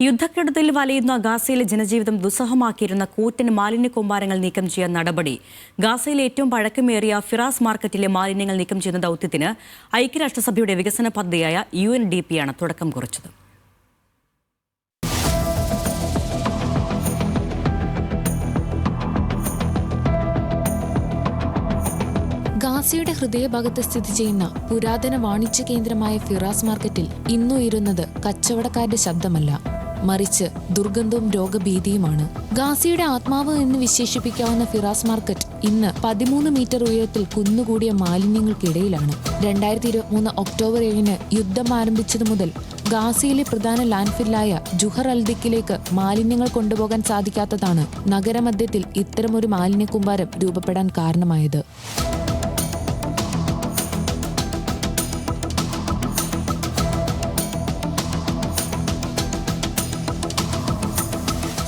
യുദ്ധക്കെടുതിയിൽ വലയുന്ന ഗാസയിലെ ജനജീവിതം ദുസ്സഹമാക്കിയിരുന്ന കൂറ്റൻ മാലിന്യ കൂമ്പാരങ്ങൾ നീക്കം ചെയ്യാൻ നടപടി. ഗാസയിലെ ഏറ്റവും പഴക്കമേറിയ ഫിറാസ് മാർക്കറ്റിലെ മാലിന്യങ്ങൾ നീക്കം ചെയ്യുന്ന ദൗത്യത്തിന് ഐക്യരാഷ്ട്രസഭയുടെ വികസന പദ്ധതിയായ UNDP-യാണ് തുടക്കം കുറിച്ചത്. ഗാസയുടെ ഹൃദയഭാഗത്ത് സ്ഥിതി ചെയ്യുന്ന പുരാതന വാണിജ്യ കേന്ദ്രമായ ഫിറാസ് മാർക്കറ്റിൽ ഇന്നുയരുന്നത് കച്ചവടക്കാരുടെ ശബ്ദമല്ല, മറിച്ച് ദുർഗന്ധവും രോഗഭീതിയുമാണ്. ഗാസയുടെ ആത്മാവ് എന്ന് വിശേഷിപ്പിക്കാവുന്ന ഫിറാസ് മാർക്കറ്റ് ഇന്ന് 13 മീറ്റർ ഉയരത്തിൽ കുന്നുകൂടിയ മാലിന്യങ്ങൾക്കിടയിലാണ്. 2023 ഒക്ടോബർ 7 യുദ്ധം ആരംഭിച്ചതു മുതൽ ഗാസയിലെ പ്രധാന ലാൻഡ്ഫില്ലായ ജുഹർ അൽദിക്കിലേക്ക് മാലിന്യങ്ങൾ കൊണ്ടുപോകാൻ സാധിക്കാത്തതാണ് നഗരമധ്യത്തിൽ ഇത്തരമൊരു മാലിന്യ കൂമ്പാരം രൂപപ്പെടാൻ കാരണമായത്.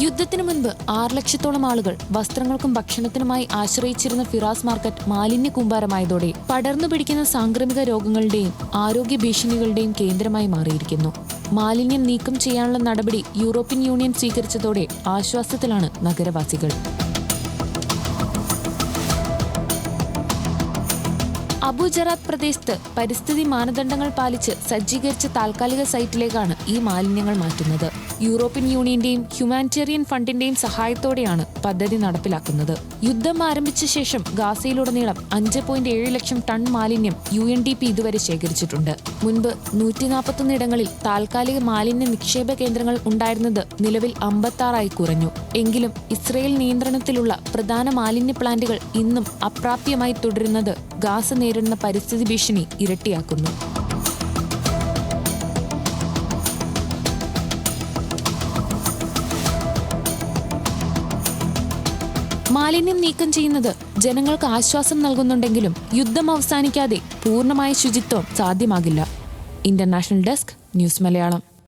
യുദ്ധത്തിനു മുൻപ് 6 ലക്ഷത്തോളം ആളുകൾ വസ്ത്രങ്ങൾക്കും ഭക്ഷണത്തിനുമായി ആശ്രയിച്ചിരുന്ന ഫിറാസ് മാർക്കറ്റ് മാലിന്യ കൂമ്പാരമായതോടെ പടർന്നു പിടിക്കുന്ന സാംക്രമിക രോഗങ്ങളുടെയും ആരോഗ്യ ഭീഷണികളുടെയും കേന്ദ്രമായി മാറിയിരിക്കുന്നു. മാലിന്യം നീക്കം ചെയ്യാനുള്ള നടപടി യൂറോപ്യൻ യൂണിയൻ സ്വീകരിച്ചതോടെ ആശ്വാസത്തിലാണ് നഗരവാസികൾ. അബു ജറാത്ത് പ്രദേശത്ത് പരിസ്ഥിതി മാനദണ്ഡങ്ങൾ പാലിച്ച് സജ്ജീകരിച്ച താൽക്കാലിക സൈറ്റിലേക്കാണ് ഈ മാലിന്യങ്ങൾ മാറ്റുന്നത്. യൂറോപ്യൻ യൂണിയന്റെയും ഹ്യൂമാനിറ്റേറിയൻ ഫണ്ടിന്റെയും സഹായത്തോടെയാണ് പദ്ധതി നടപ്പിലാക്കുന്നത്. യുദ്ധം ആരംഭിച്ച ശേഷം ഗാസയിലുടനീളം 5.7 ലക്ഷം ടൺ മാലിന്യം UNDP ഇതുവരെ ശേഖരിച്ചിട്ടുണ്ട്. മുൻപ് 141 ഇടങ്ങളിൽ താൽക്കാലിക മാലിന്യ നിക്ഷേപ കേന്ദ്രങ്ങൾ ഉണ്ടായിരുന്നത് നിലവിൽ 56 കുറഞ്ഞു. എങ്കിലും ഇസ്രയേൽ നിയന്ത്രണത്തിലുള്ള പ്രധാന മാലിന്യ പ്ലാന്റുകൾ ഇന്നും അപ്രാപ്യമായി തുടരുന്നത് ഗാസ നേരിടുന്ന പരിസ്ഥിതി ഭീഷണി ഇരട്ടിയാക്കുന്നു. മാലിന്യം നീക്കം ചെയ്യുന്നത് ജനങ്ങൾക്ക് ആശ്വാസം നൽകുന്നുണ്ടെങ്കിലും യുദ്ധം അവസാനിക്കാതെ പൂർണ്ണമായ ശുചിത്വം സാധ്യമാകില്ല. International desk, news Malayalam.